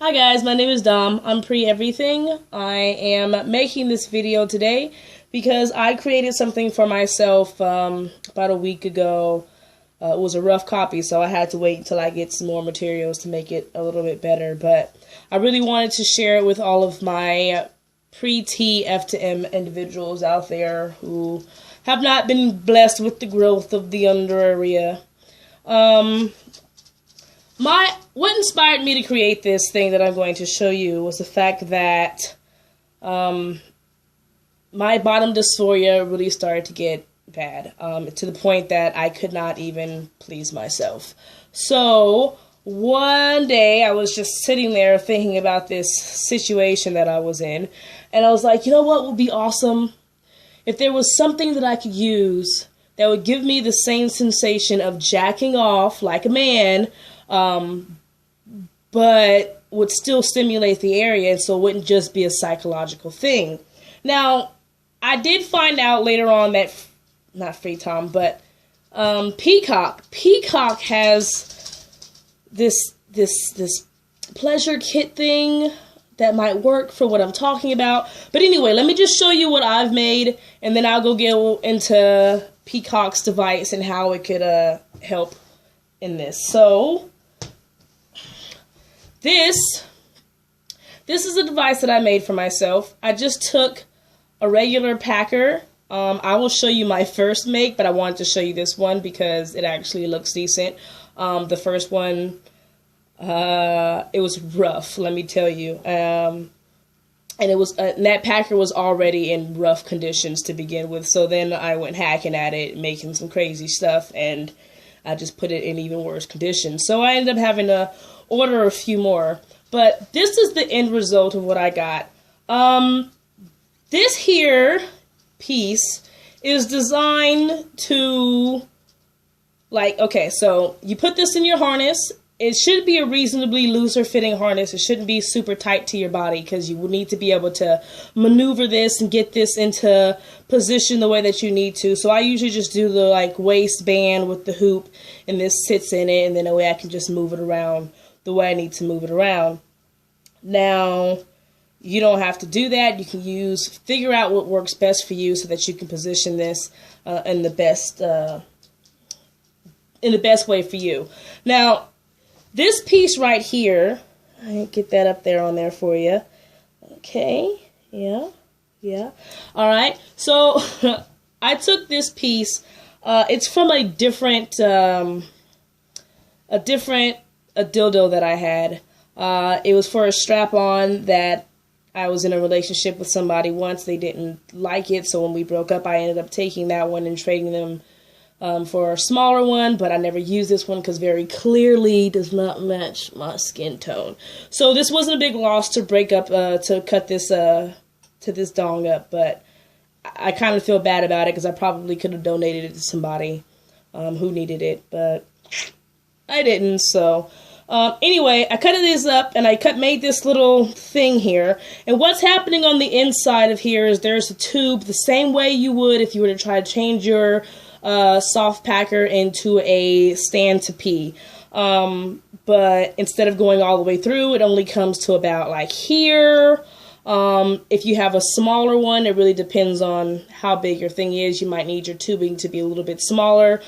Hi guys, my name is Dom. I'm pre-everything. I am making this video today because I created something for myself about a week ago. It was a rough copy, so I had to wait until I get some more materials to make it a little bit better. But I really wanted to share it with all of my pre-T FTM individuals out there who have not been blessed with the growth of the under area. What inspired me to create this thing that I'm going to show you was the fact that my bottom dysphoria really started to get bad, to the point that I could not even please myself. So one day I was just sitting there thinking about this situation that I was in, and I was like, you know what would be awesome? If there was something that I could use that would give me the same sensation of jacking off like a man, but would still stimulate the area, and so it wouldn't just be a psychological thing. Now, I did find out later on that, not Free Tom, but Peacock has this pleasure kit thing that might work for what I'm talking about. But anyway, let me just show you what I've made, and then I'll go get into Peacock's device and how it could help in this. So this is a device that I made for myself. I just took a regular packer. I will show you my first make, but I wanted to show you this one because it actually looks decent. The first one, it was rough, let me tell you. And it was that packer was already in rough conditions to begin with. So then I went hacking at it, making some crazy stuff, and I just put it in even worse conditions. So I ended up having to order a few more. But this is the end result of what I got. This here piece is designed to, okay, so you put this in your harness. It should be a reasonably looser fitting harness. It shouldn't be super tight to your body because you will need to be able to maneuver this and get this into position the way that you need to. So I usually just do the waistband with the hoop, and this sits in it, and then that way I can just move it around the way I need to move it around. Now, you don't have to do that. You can figure out what works best for you so that you can position this in the best way for you. Now, this piece right here, I get that up there on there for you. Okay, yeah. All right, so I took this piece. It's from a dildo that I had. It was for a strap-on that I was in a relationship with somebody once. They didn't like it, so when we broke up, I ended up taking that one and trading them for a smaller one, but I never used this one because very clearly does not match my skin tone. So this wasn't a big loss to break up, to cut this dong up, but I kind of feel bad about it because I probably could have donated it to somebody who needed it, but I didn't. So anyway, I cut this up and I made this little thing here. And what's happening on the inside of here is there's a tube the same way you would if you were to try to change your soft packer into a stand to pee. But instead of going all the way through, it only comes to about here. If you have a smaller one, it really depends on how big your thing is. You might need your tubing to be a little bit smaller.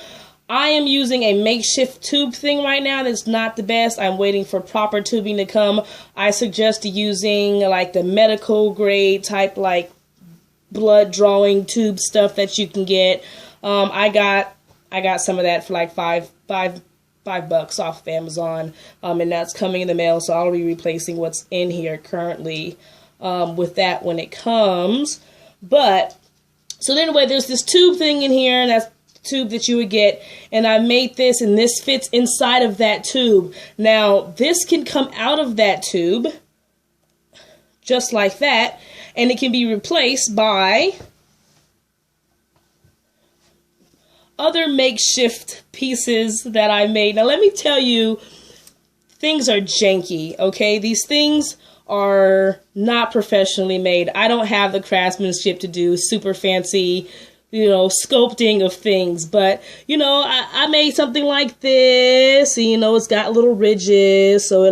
I am using a makeshift tube thing right now that's not the best. I'm waiting for proper tubing to come. I suggest using the medical grade type blood drawing tube stuff that you can get. I got some of that for $5 off of Amazon, and that's coming in the mail, so I'll be replacing what's in here currently with that when it comes. But so anyway, there's this tube thing in here, and that's tube that you would get, and I made this, and this fits inside of that tube. Now this can come out of that tube just like that, and it can be replaced by other makeshift pieces that I made. Now let me tell you, things are janky, okay? These things are not professionally made. I don't have the craftsmanship to do super fancy sculpting of things, but I made something like this, it's got little ridges, so it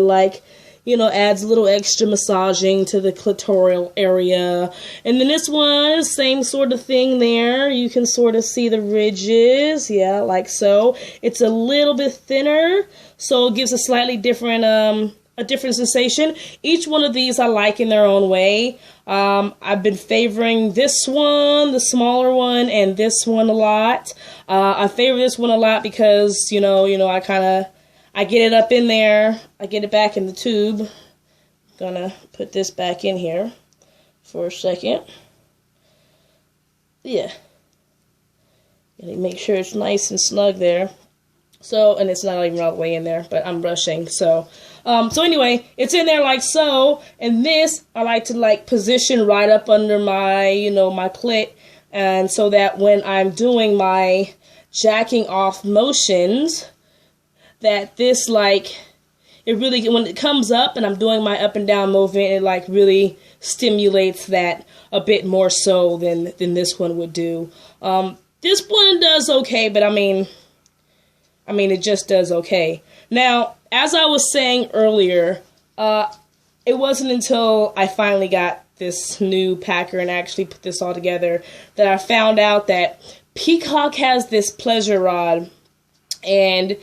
adds a little extra massaging to the clitoral area. And then this one, same sort of thing there. You can sort of see the ridges, yeah, like so. It's a little bit thinner, so it gives a slightly different, a different sensation. Each one of these I like in their own way. I've been favoring this one, the smaller one, and this one a lot. I favor this one a lot because, I get it up in there. I get it back in the tube. Gonna put this back in here for a second. Yeah. Gotta make sure it's nice and snug there. So, and it's not even all the way in there, but I'm brushing. So anyway, it's in there like so. And this, I like to position right up under my, my clit. And so that when I'm doing my jacking off motions, that this it really, when it comes up and I'm doing my up and down movement, it really stimulates that a bit more so than this one would do. This one does okay, but I mean, it just does okay. Now, as I was saying earlier, it wasn't until I finally got this new packer and actually put this all together that I found out that Peacock has this pleasure rod, and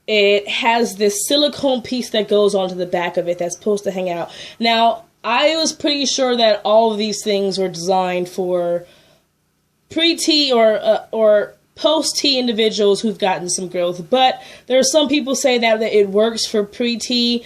it has this silicone piece that goes onto the back of it that's supposed to hang out. Now, I was pretty sure that all of these things were designed for pre-T or post-T individuals who've gotten some growth, but there are some people say that it works for pre-T.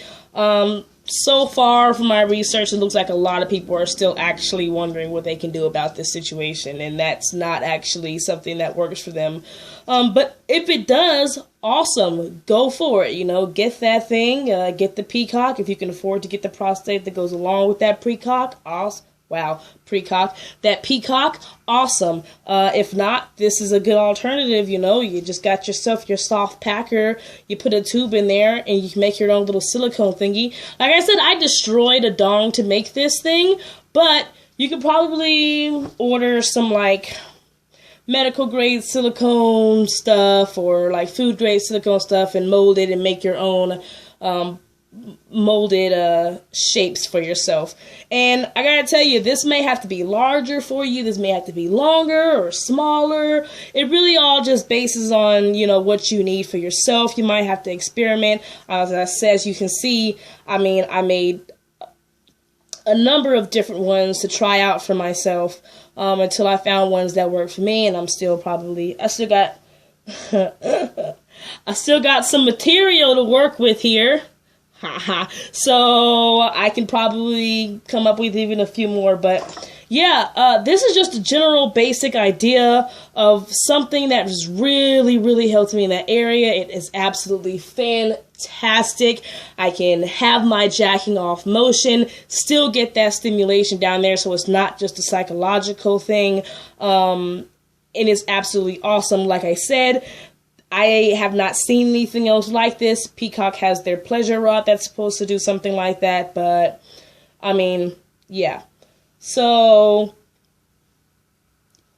So far from my research, it looks like a lot of people are still actually wondering what they can do about this situation, and that's not actually something that works for them. But if it does, awesome, go for it. Get that thing, get the Peacock if you can afford to get the prostate that goes along with that Precock. Awesome. Wow, Precock. That Peacock, awesome. If not, this is a good alternative, You just got yourself your soft packer, you put a tube in there, and you can make your own little silicone thingy. Like I said, I destroyed a dong to make this thing, but you could probably order some, medical grade silicone stuff or, food grade silicone stuff and mold it and make your own, molded shapes for yourself. And I gotta tell you, this may have to be larger for you, this may have to be longer or smaller. It really all just bases on what you need for yourself. You might have to experiment. As I said, as you can see, I made a number of different ones to try out for myself until I found ones that work for me. And I still got I still got some material to work with here. So I can probably come up with even a few more, but yeah, this is just a general basic idea of something that has really, really helped me in that area. It is absolutely fantastic. I can have my jacking off motion, still get that stimulation down there, so it's not just a psychological thing. It is absolutely awesome. Like I said, I have not seen anything else like this. Peacock has their pleasure rod that's supposed to do something like that, but, yeah. So,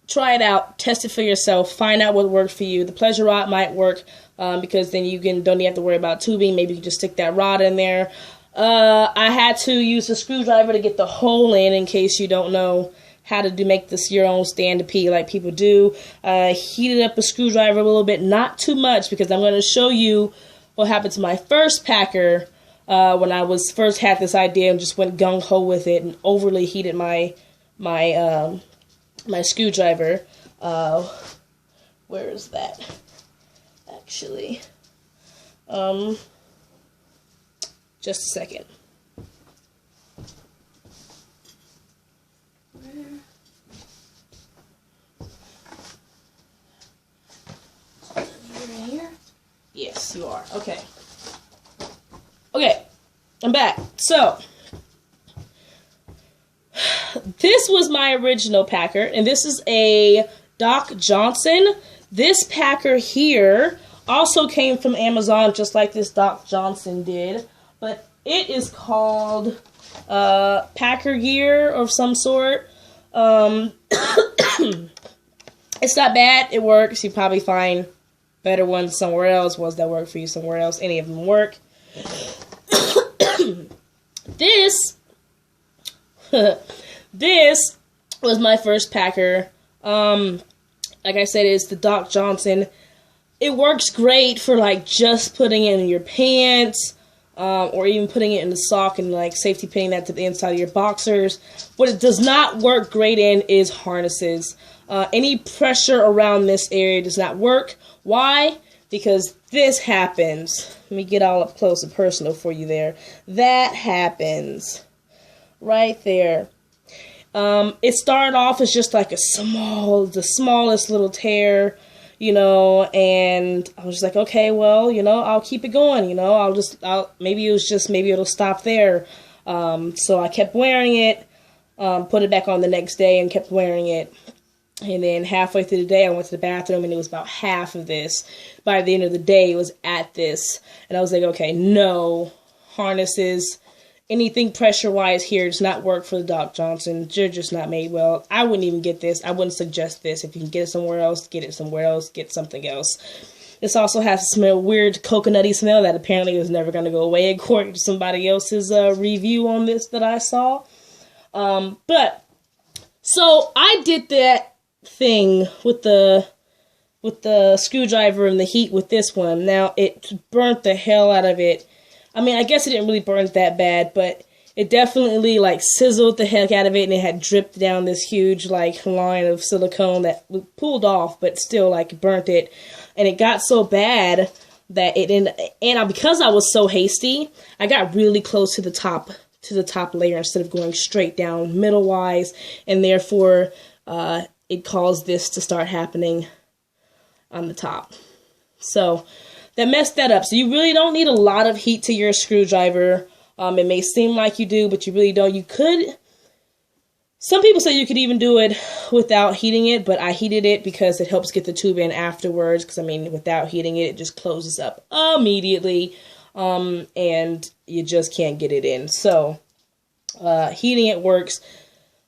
try it out, test it for yourself, find out what works for you. The pleasure rod might work, because then you don't even have to worry about tubing. Maybe you can just stick that rod in there. I had to use a screwdriver to get the hole in case you don't know how to make this your own stand to pee like people do. Heated up a screwdriver a little bit, not too much, because I'm going to show you what happened to my first packer when I first had this idea and just went gung-ho with it and overly heated my screwdriver. Where is that? Actually, just a second. Yes, you are. Okay. Okay, I'm back. So, this was my original packer, and this is a Doc Johnson. This packer here also came from Amazon, just like this Doc Johnson did, but it is called Packer Gear of some sort. It's not bad. It works. You probably find better ones somewhere else, ones that work for you somewhere else. Any of them work. this, this was my first packer. Like I said, it's the Doc Johnson. It works great for like just putting it in your pants, or even putting it in the sock and like safety pinning that to the inside of your boxers. What it does not work great in is harnesses. Any pressure around this area does not work. Why? Because this happens. Let me get all up close and personal for you there. That happens right there. It started off as just like the smallest little tear, you know, and I was just like, okay, well, you know, I'll keep it going, you know, maybe it'll stop there. So I kept wearing it, put it back on the next day and kept wearing it. And then halfway through the day, I went to the bathroom, and it was about half of this. By the end of the day, it was at this. And I was like, okay, no harnesses, anything pressure-wise here does not work for the Doc Johnson. They're just not made well. I wouldn't even get this. I wouldn't suggest this. If you can get it somewhere else, get it somewhere else. Get something else. This also has a weird coconutty smell that apparently is never going to go away, according to somebody else's review on this that I saw. So I did that thing with the screwdriver and the heat with this one. Now, it burnt the hell out of it. I mean, I guess it didn't really burn that bad, but it definitely like sizzled the heck out of it, and it had dripped down this huge like line of silicone that pulled off, but still like burnt it. And it got so bad that because I was so hasty, I got really close to the top layer instead of going straight down middle wise, and therefore it caused this to start happening on the top. So that messed that up. So you really don't need a lot of heat to your screwdriver. It may seem like you do, but you really don't. You could. Some people say you could even do it without heating it, but I heated it because it helps get the tube in afterwards. Because, I mean, without heating it, it just closes up immediately, and you just can't get it in. So heating it works,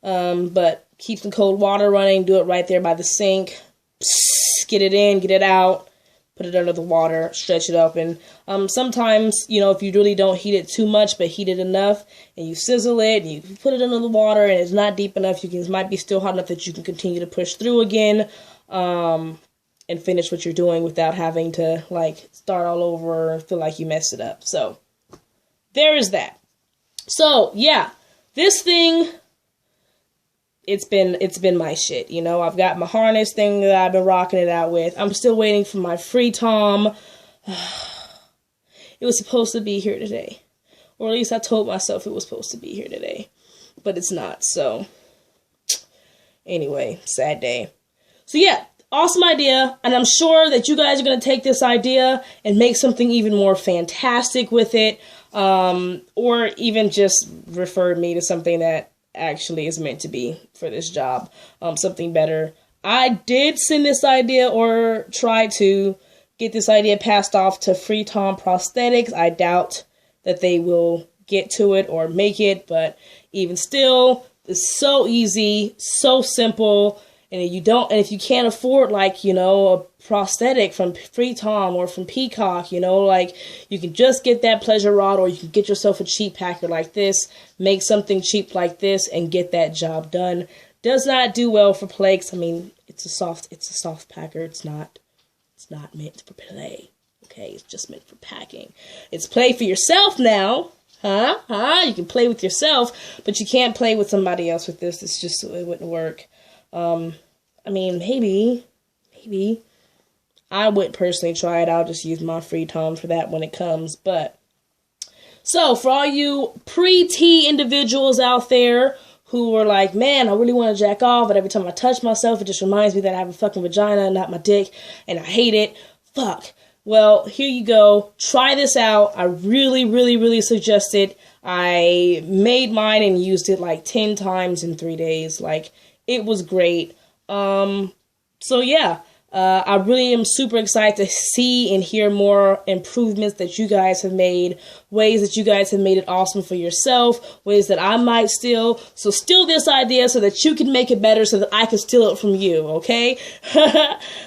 but keep some cold water running. Do it right there by the sink. Psst, get it in, get it out. Put it under the water, stretch it open. Sometimes, you know, if you really don't heat it too much, but heat it enough, and you sizzle it, and you put it under the water, and it's not deep enough, it might be still hot enough that you can continue to push through again, and finish what you're doing without having to, like, start all over or feel like you messed it up. So, there is that. So, yeah, this thing, it's been my shit, you know. I've got my harness thing that I've been rocking it out with. I'm still waiting for my free Tom. It was supposed to be here today. Or at least I told myself it was supposed to be here today. But it's not, so. Anyway, sad day. So yeah, awesome idea. And I'm sure that you guys are going to take this idea and make something even more fantastic with it. Or even just refer me to something that actually is meant to be for this job, something better. I did send this idea or try to get this idea passed off to Free Tom Prosthetics. I doubt that they will get to it or make it, but even still, it's so easy, so simple. And if you can't afford, like, you know, a prosthetic from Free Tom or from Peacock, you know, like, you can just get that pleasure rod, or you can get yourself a cheap packer like this, make something cheap like this, and get that job done. Does not do well for play, 'cause, I mean, it's a soft packer. It's not meant for play. Okay, it's just meant for packing. It's play for yourself now. You can play with yourself, but you can't play with somebody else with this. It's just, it wouldn't work. I mean, maybe I wouldn't personally try it. I'll just use my Free Tom for that when it comes. But so for all you pre-T individuals out there who are like, man, I really want to jack off, but every time I touch myself, it just reminds me that I have a fucking vagina, not my dick, and I hate it. Fuck. Well, here you go. Try this out. I really, really, really suggest it. I made mine and used it like 10 times in 3 days. Like, it was great. So yeah, I really am super excited to see and hear more improvements that you guys have made, ways that you guys have made it awesome for yourself, ways that I might steal. So steal this idea so that you can make it better, so that I can steal it from you, okay?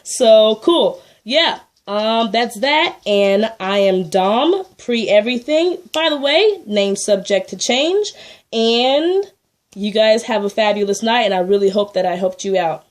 So cool. Yeah. That's that, and I am Dom, pre-everything. By the way, name subject to change, and you guys have a fabulous night, and I really hope that I helped you out.